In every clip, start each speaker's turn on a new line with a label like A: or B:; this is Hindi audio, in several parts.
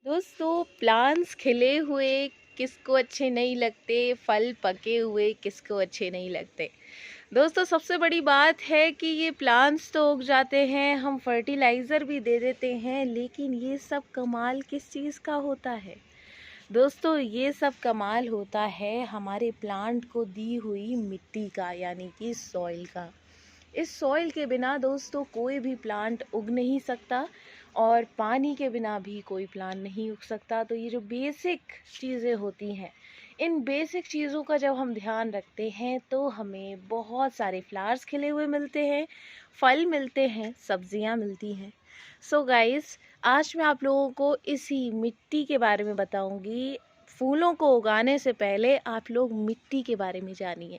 A: दोस्तों, प्लांट्स खिले हुए किसको अच्छे नहीं लगते, फल पके हुए किसको अच्छे नहीं लगते। दोस्तों, सबसे बड़ी बात है कि ये प्लांट्स तो उग जाते हैं, हम फर्टिलाइज़र भी दे देते हैं, लेकिन ये सब कमाल किस चीज़ का होता है। दोस्तों, ये सब कमाल होता है हमारे प्लांट को दी हुई मिट्टी का, यानी कि सॉइल का। इस सॉइल के बिना दोस्तों कोई भी प्लांट उग नहीं सकता, और पानी के बिना भी कोई प्लांट नहीं उग सकता। तो ये जो बेसिक चीज़ें होती हैं, इन बेसिक चीज़ों का जब हम ध्यान रखते हैं तो हमें बहुत सारे फ्लावर्स खिले हुए मिलते हैं, फल मिलते हैं, सब्जियां मिलती हैं। सो गाइस, आज मैं आप लोगों को इसी मिट्टी के बारे में बताऊंगी। फूलों को उगाने से पहले आप लोग मिट्टी के बारे में जानिए।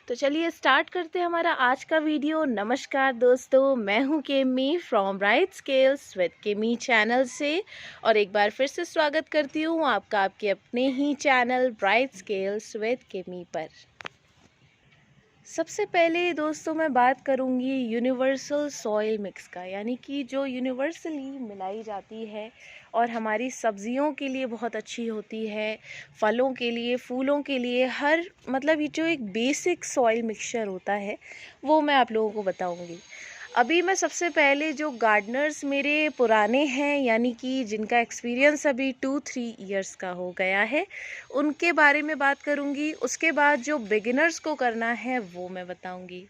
A: तो चलिए स्टार्ट करते हैं हमारा आज का वीडियो। नमस्कार दोस्तों, मैं हूं Chemi from Bright Scales with Chemi channel से, और एक बार फिर से स्वागत करती हूं आपका आपके अपने ही चैनल ब्राइट स्केल्स विद केमी पर। सबसे पहले दोस्तों मैं बात करूंगी यूनिवर्सल सॉइल मिक्स का, यानी कि जो यूनिवर्सली मिलाई जाती है और हमारी सब्जियों के लिए बहुत अच्छी होती है, फलों के लिए, फूलों के लिए, हर मतलब ये जो एक बेसिक सॉइल मिक्सचर होता है वो मैं आप लोगों को बताऊंगी। अभी मैं सबसे पहले जो गार्डनर्स मेरे पुराने हैं, यानी कि जिनका एक्सपीरियंस अभी 2-3 इयर्स का हो गया है, उनके बारे में बात करूंगी। उसके बाद जो बिगिनर्स को करना है वो मैं बताऊंगी।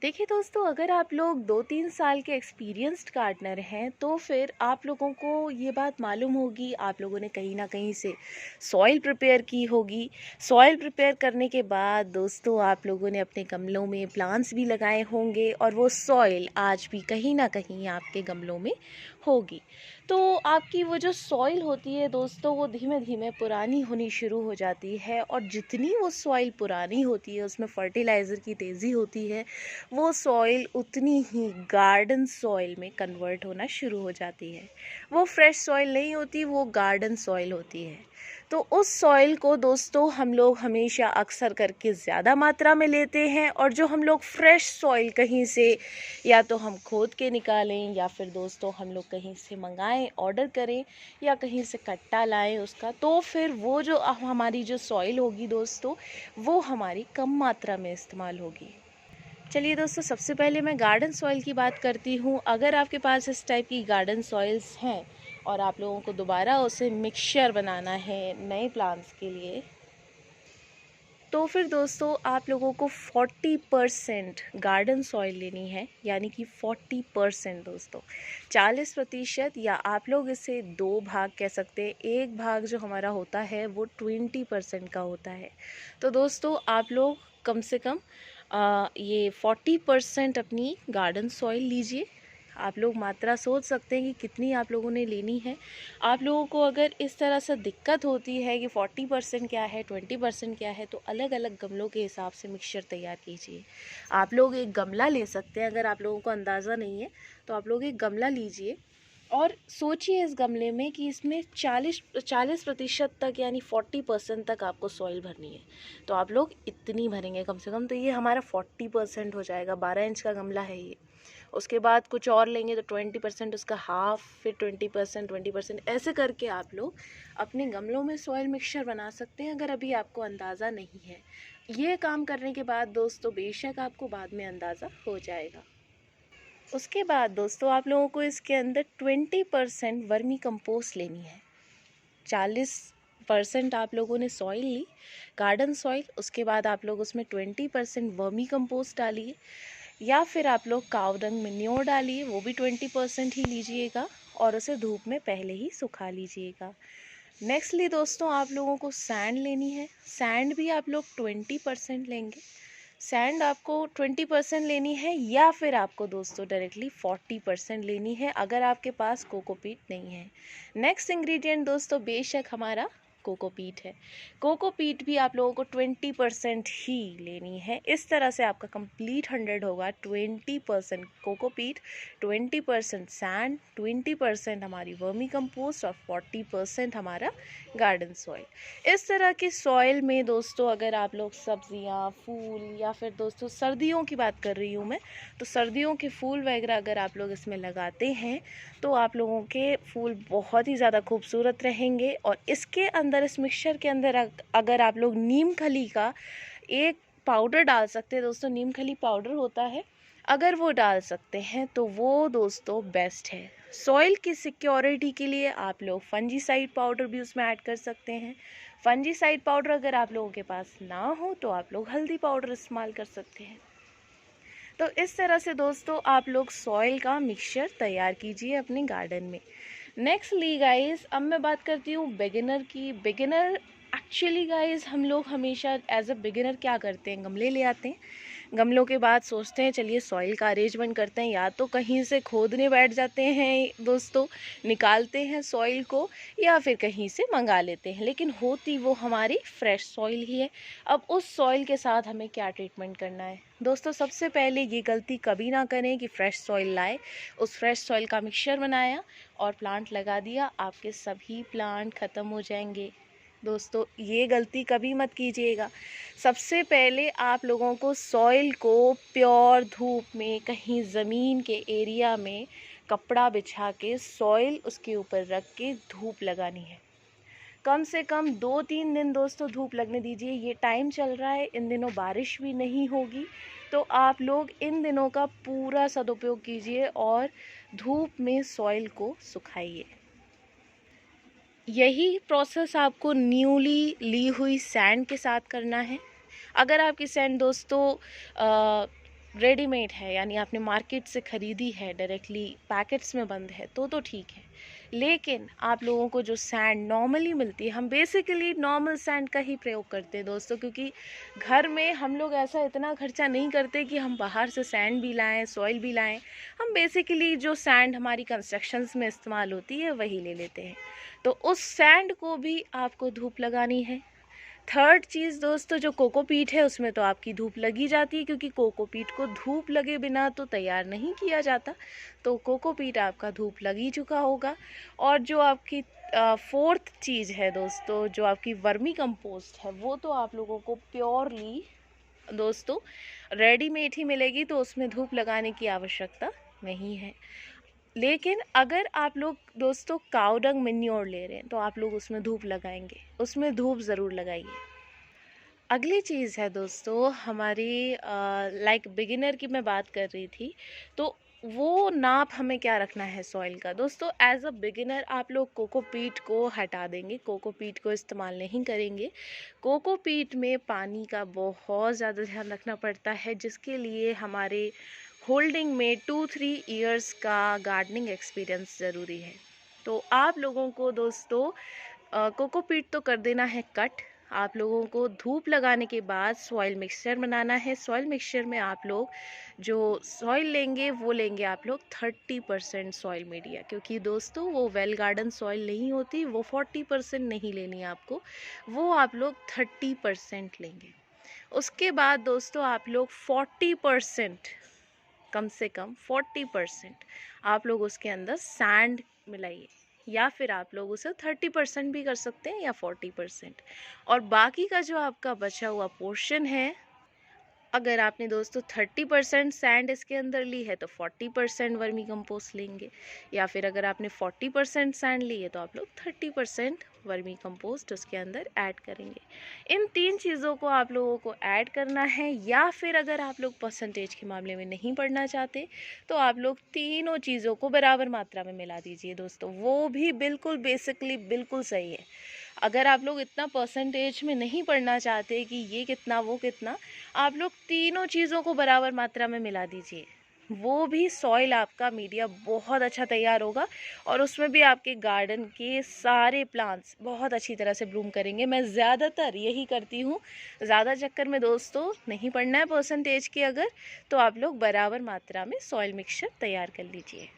A: देखिए दोस्तों, अगर आप लोग 2-3 साल के एक्सपीरियंस्ड गार्डनर हैं तो फिर आप लोगों को ये बात मालूम होगी, आप लोगों ने कहीं ना कहीं से सॉइल प्रिपेयर की होगी। सॉइल प्रिपेयर करने के बाद दोस्तों आप लोगों ने अपने गमलों में प्लांट्स भी लगाए होंगे, और वो सॉइल आज भी कहीं ना कहीं आपके गमलों में होगी। तो आपकी वो जो सॉइल होती है दोस्तों, वो धीमे धीमे पुरानी होनी शुरू हो जाती है, और जितनी वो सॉइल पुरानी होती है उसमें फर्टिलाइज़र की तेज़ी होती है, वो सॉइल उतनी ही गार्डन सॉइल में कन्वर्ट होना शुरू हो जाती है। वो फ्रेश सॉइल नहीं होती, वो गार्डन सॉइल होती है। तो उस सॉइल को दोस्तों हम लोग हमेशा अक्सर करके ज़्यादा मात्रा में लेते हैं, और जो हम लोग फ्रेश सॉइल कहीं से या तो हम खोद के निकालें, या फिर दोस्तों हम लोग कहीं से मंगाएं, ऑर्डर करें, या कहीं से कट्टा लाएं उसका, तो फिर वो जो हमारी जो सॉइल होगी दोस्तों, वो हमारी कम मात्रा में इस्तेमाल होगी। चलिए दोस्तों, सबसे पहले मैं गार्डन सॉइल की बात करती हूँ। अगर आपके पास इस टाइप की गार्डन सॉइल्स हैं और आप लोगों को दोबारा उसे मिक्सचर बनाना है नए प्लांट्स के लिए, तो फिर दोस्तों आप लोगों को 40% गार्डन सॉइल लेनी है, यानी कि 40% दोस्तों, 40%, या आप लोग इसे दो भाग कह सकते हैं। एक भाग जो हमारा होता है वो 20% का होता है। तो दोस्तों आप लोग कम से कम ये 40% अपनी गार्डन सॉइल लीजिए। आप लोग मात्रा सोच सकते हैं कि कितनी आप लोगों ने लेनी है। आप लोगों को अगर इस तरह से दिक्कत होती है कि 40% क्या है, 20% क्या है, तो अलग अलग गमलों के हिसाब से मिक्सचर तैयार कीजिए। आप लोग एक गमला ले सकते हैं, अगर आप लोगों को अंदाज़ा नहीं है तो आप लोग एक गमला लीजिए और सोचिए इस गमले में कि इसमें 40% तक, यानी 40% तक आपको सॉइल भरनी है। तो आप लोग इतनी भरेंगे कम से कम, तो ये हमारा 40% हो जाएगा। 12 इंच का गमला है ये। उसके बाद कुछ और लेंगे तो 20%, उसका हाफ, फिर 20%, 20%, ऐसे करके आप लोग अपने गमलों में सॉइल मिक्सचर बना सकते हैं, अगर अभी आपको अंदाज़ा नहीं है। ये काम करने के बाद दोस्तों बेशक आपको बाद में अंदाज़ा हो जाएगा। उसके बाद दोस्तों आप लोगों को इसके अंदर 20% वर्मी कंपोस्ट लेनी है। 40% आप लोगों ने सॉइल ली, गार्डन सॉइल, उसके बाद आप लोग उसमें 20% वर्मी कंपोस्ट डालिए, या फिर आप लोग काव डंग मैन्योर डालिए, वो भी 20% ही लीजिएगा, और उसे धूप में पहले ही सुखा लीजिएगा। नेक्स्टली दोस्तों आप लोगों को सैंड लेनी है। सैंड भी आप लोग 20% लेंगे। सैंड आपको 20% लेनी है, या फिर आपको दोस्तों डायरेक्टली 40% लेनी है, अगर आपके पास कोकोपीट नहीं है। नेक्स्ट इंग्रेडिएंट दोस्तों बेशक हमारा कोकोपीट है। कोकोपीट भी आप लोगों को 20% ही लेनी है। इस तरह से आपका कंप्लीट 100 होगा। 20% कोकोपीट, 20% सैंड, 20% हमारी वर्मी कंपोस्ट और 40% हमारा गार्डन सॉइल। इस तरह की सॉइल में दोस्तों अगर आप लोग सब्जियां, फूल या फिर दोस्तों सर्दियों की बात कर रही हूँ मैं, तो सर्दियों के फूल वगैरह अगर आप लोग इसमें लगाते हैं तो आप लोगों के फूल बहुत ही ज़्यादा खूबसूरत रहेंगे। और इसके अंदर, इस मिक्सचर के अंदर अगर आप लोग नीम खली का एक पाउडर डाल सकते हैं दोस्तों, नीम खली पाउडर होता है, अगर वो डाल सकते हैं तो वो दोस्तों बेस्ट है। सॉइल की सिक्योरिटी के लिए आप लोग फंजीसाइड पाउडर भी उसमें ऐड कर सकते हैं। फंजीसाइड पाउडर अगर आप लोगों के पास ना हो तो आप लोग हल्दी पाउडर इस्तेमाल कर सकते हैं। तो इस तरह से दोस्तों आप लोग सॉइल का मिक्सचर तैयार कीजिए अपने गार्डन में। नेक्स्टली गाइस, अब मैं बात करती हूँ बिगिनर की। बिगिनर एक्चुअली गाइस हम लोग हमेशा एज अ बिगिनर क्या करते हैं, गमले ले आते हैं। गमलों के बाद सोचते हैं चलिए सॉइल का अरेंजमेंट करते हैं, या तो कहीं से खोदने बैठ जाते हैं दोस्तों, निकालते हैं सॉइल को, या फिर कहीं से मंगा लेते हैं, लेकिन होती वो हमारी फ्रेश सॉइल ही है। अब उस सॉइल के साथ हमें क्या ट्रीटमेंट करना है दोस्तों? सबसे पहले ये गलती कभी ना करें कि फ्रेश सॉइल लाए, उस फ्रेश सॉइल का मिक्सचर बनाया और प्लांट लगा दिया, आपके सभी प्लांट ख़त्म हो जाएंगे। दोस्तों ये गलती कभी मत कीजिएगा। सबसे पहले आप लोगों को सॉइल को प्योर धूप में, कहीं ज़मीन के एरिया में कपड़ा बिछा के सॉइल उसके ऊपर रख के धूप लगानी है। कम से कम 2-3 दिन दोस्तों धूप लगने दीजिए। ये टाइम चल रहा है, इन दिनों बारिश भी नहीं होगी, तो आप लोग इन दिनों का पूरा सदुपयोग कीजिए और धूप में सॉइल को सुखाइए। यही प्रोसेस आपको न्यूली ली हुई सैंड के साथ करना है। अगर आपकी सैंड दोस्तों रेडीमेड है, यानी आपने मार्केट से ख़रीदी है, डायरेक्टली पैकेट्स में बंद है, तो ठीक है। लेकिन आप लोगों को जो सैंड नॉर्मली मिलती है, हम बेसिकली नॉर्मल सैंड का ही प्रयोग करते हैं दोस्तों, क्योंकि घर में हम लोग ऐसा इतना खर्चा नहीं करते कि हम बाहर से सैंड भी लाएं, सॉइल भी लाएं। हम बेसिकली जो सैंड हमारी कंस्ट्रक्शंस में इस्तेमाल होती है वही ले लेते हैं। तो उस सैंड को भी आपको धूप लगानी है। थर्ड चीज़ दोस्तों, जो कोकोपीट है उसमें तो आपकी धूप लगी जाती है, क्योंकि कोकोपीट को धूप लगे बिना तो तैयार नहीं किया जाता। तो कोकोपीट आपका धूप लगी चुका होगा। और जो आपकी फोर्थ चीज़ है दोस्तों, जो आपकी वर्मी कंपोस्ट है, वो तो आप लोगों को प्योरली दोस्तों रेडीमेड ही मिलेगी, तो उसमें धूप लगाने की आवश्यकता नहीं है। लेकिन अगर आप लोग दोस्तों काऊ डंग मैन्योर ले रहे हैं तो आप लोग उसमें धूप लगाएंगे, उसमें धूप ज़रूर लगाइए। अगली चीज़ है दोस्तों हमारी, लाइक बिगिनर की मैं बात कर रही थी, तो वो नाप हमें क्या रखना है सॉइल का दोस्तों। एज अ बिगिनर आप लोग कोकोपीट को हटा देंगे, कोकोपीट को इस्तेमाल नहीं करेंगे। कोकोपीट में पानी का बहुत ज़्यादा ध्यान रखना पड़ता है, जिसके लिए हमारे होल्डिंग में 2-3 इयर्स का गार्डनिंग एक्सपीरियंस ज़रूरी है। तो आप लोगों को दोस्तों कोकोपीट तो कर देना है कट। आप लोगों को धूप लगाने के बाद सॉइल मिक्सचर बनाना है। सॉइल मिक्सचर में आप लोग जो सॉइल लेंगे वो लेंगे आप लोग 30% सॉइल मीडिया, क्योंकि दोस्तों वो वेल गार्डन सॉइल नहीं होती, वो 40% नहीं लेनी है आपको, वो आप लोग 30% लेंगे। उसके बाद दोस्तों आप लोग 40%, कम से कम 40% आप लोग उसके अंदर सैंड मिलाइए, या फिर आप लोग उसे 30% भी कर सकते हैं या 40%। और बाकी का जो आपका बचा हुआ पोर्शन है, अगर आपने दोस्तों 30% सैंड इसके अंदर ली है तो 40% वर्मी कंपोस्ट लेंगे, या फिर अगर आपने 40% सैंड ली है तो आप लोग 30% वर्मी कंपोस्ट उसके अंदर ऐड करेंगे। इन 3 चीज़ों को आप लोगों को ऐड करना है। या फिर अगर आप लोग परसेंटेज के मामले में नहीं पढ़ना चाहते तो आप लोग तीनों चीज़ों को बराबर मात्रा में मिला दीजिए दोस्तों, वो भी बिल्कुल बेसिकली बिल्कुल सही है। अगर आप लोग इतना परसेंटेज में नहीं पढ़ना चाहते कि ये कितना वो कितना, आप लोग तीनों चीज़ों को बराबर मात्रा में मिला दीजिए, वो भी सॉइल आपका मीडिया बहुत अच्छा तैयार होगा और उसमें भी आपके गार्डन के सारे प्लांट्स बहुत अच्छी तरह से ब्लूम करेंगे। मैं ज़्यादातर यही करती हूँ। ज़्यादा चक्कर में दोस्तों नहीं पढ़ना है परसेंटेज की, अगर तो आप लोग बराबर मात्रा में सॉइल मिक्सचर तैयार कर लीजिए।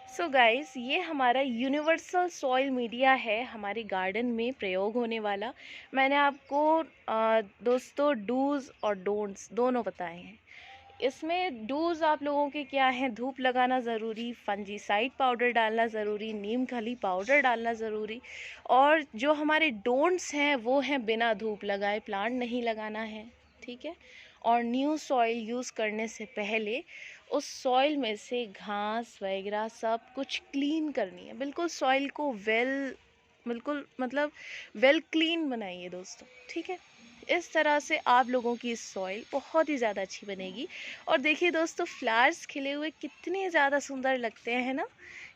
A: सो गाइस, ये हमारा यूनिवर्सल सॉइल मीडिया है हमारे गार्डन में प्रयोग होने वाला। मैंने आपको दोस्तों डूज़ और डोंट्स दोनों बताए हैं। इसमें डूज़ आप लोगों के क्या हैं: धूप लगाना ज़रूरी, फंजीसाइड पाउडर डालना ज़रूरी, नीम खली पाउडर डालना ज़रूरी। और जो हमारे डोंट्स हैं वो हैं बिना धूप लगाए प्लांट नहीं लगाना है, ठीक है। और न्यू सॉइल यूज़ करने से पहले उस सॉइल में से घास वगैरह सब कुछ क्लीन करनी है। बिल्कुल सॉइल को बिल्कुल मतलब वेल क्लीन बनाइए दोस्तों, ठीक है। इस तरह से आप लोगों की सॉइल बहुत ही ज़्यादा अच्छी बनेगी। और देखिए दोस्तों, फ्लावर्स खिले हुए कितने ज़्यादा सुंदर लगते हैं ना,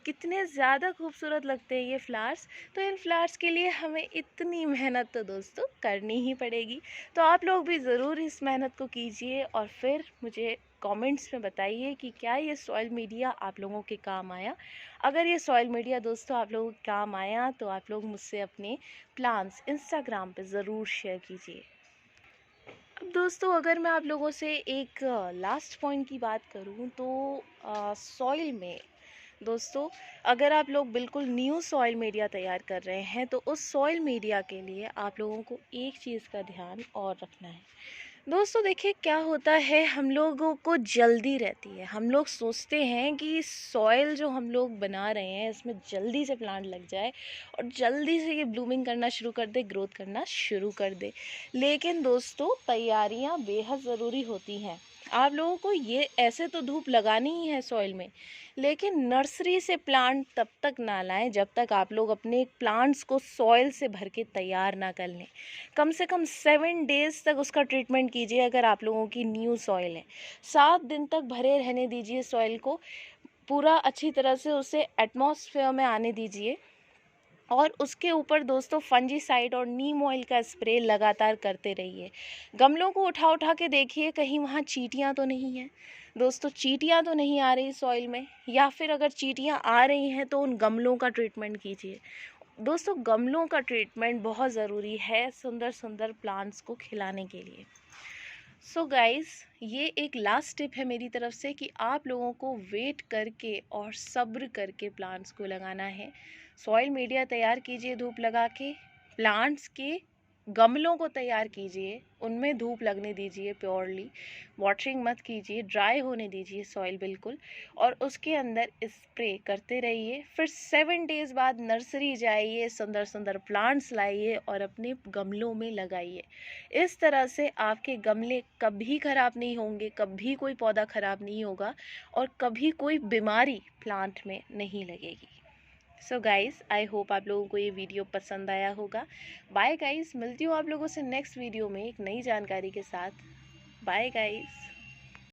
A: कितने ज़्यादा खूबसूरत लगते हैं ये फ्लावर्स। तो इन फ्लावर्स के लिए हमें इतनी मेहनत तो दोस्तों करनी ही पड़ेगी। तो आप लोग भी ज़रूर इस मेहनत को कीजिए और फिर मुझे कमेंट्स में बताइए कि क्या ये सॉइल मीडिया आप लोगों के काम आया। अगर ये सॉइल मीडिया दोस्तों आप लोगों के काम आया तो आप लोग मुझसे अपने प्लान्स इंस्टाग्राम पे ज़रूर शेयर कीजिए। अब दोस्तों, अगर मैं आप लोगों से एक लास्ट पॉइंट की बात करूं तो सॉइल में दोस्तों, अगर आप लोग बिल्कुल न्यू सॉइल मीडिया तैयार कर रहे हैं तो उस सॉइल मीडिया के लिए आप लोगों को एक चीज़ का ध्यान और रखना है। दोस्तों देखिए, क्या होता है, हम लोगों को जल्दी रहती है। हम लोग सोचते हैं कि सॉइल जो हम लोग बना रहे हैं इसमें जल्दी से प्लांट लग जाए और जल्दी से ये ब्लूमिंग करना शुरू कर दे, ग्रोथ करना शुरू कर दे। लेकिन दोस्तों, तैयारियां बेहद ज़रूरी होती हैं। आप लोगों को ये ऐसे तो धूप लगानी ही है सॉइल में, लेकिन नर्सरी से प्लांट तब तक ना लाएं जब तक आप लोग अपने प्लांट्स को सॉइल से भर के तैयार ना कर लें। कम से कम 7 डेज़ तक उसका ट्रीटमेंट कीजिए। अगर आप लोगों की न्यू सॉइल है, 7 दिन तक भरे रहने दीजिए सॉइल को, पूरा अच्छी तरह से उसे एटमॉस्फेयर में आने दीजिए। और उसके ऊपर दोस्तों फंजीसाइड और नीम ऑयल का स्प्रे लगातार करते रहिए। गमलों को उठा उठा के देखिए कहीं वहाँ चींटियाँ तो नहीं हैं दोस्तों, चींटियाँ तो नहीं आ रही सॉइल में, या फिर अगर चींटियाँ आ रही हैं तो उन गमलों का ट्रीटमेंट कीजिए। दोस्तों, गमलों का ट्रीटमेंट बहुत ज़रूरी है सुंदर सुंदर प्लांट्स को खिलाने के लिए। सो गाइस, ये एक लास्ट टिप है मेरी तरफ से कि आप लोगों को वेट करके और सब्र करके प्लांट्स को लगाना है। सॉइल मीडिया तैयार कीजिए धूप लगा के, प्लांट्स के गमलों को तैयार कीजिए, उनमें धूप लगने दीजिए प्योरली, वाटरिंग मत कीजिए, ड्राई होने दीजिए सॉइल बिल्कुल, और उसके अंदर स्प्रे करते रहिए। फिर 7 डेज़ बाद नर्सरी जाइए, सुंदर सुंदर प्लांट्स लाइए और अपने गमलों में लगाइए। इस तरह से आपके गमले कभी ख़राब नहीं होंगे, कभी कोई पौधा ख़राब नहीं होगा और कभी कोई बीमारी प्लांट में नहीं लगेगी। सो गाइस, आई होप आप लोगों को ये वीडियो पसंद आया होगा। बाय गाइस, मिलती हूँ आप लोगों से नेक्स्ट वीडियो में एक नई जानकारी के साथ। Bye guys.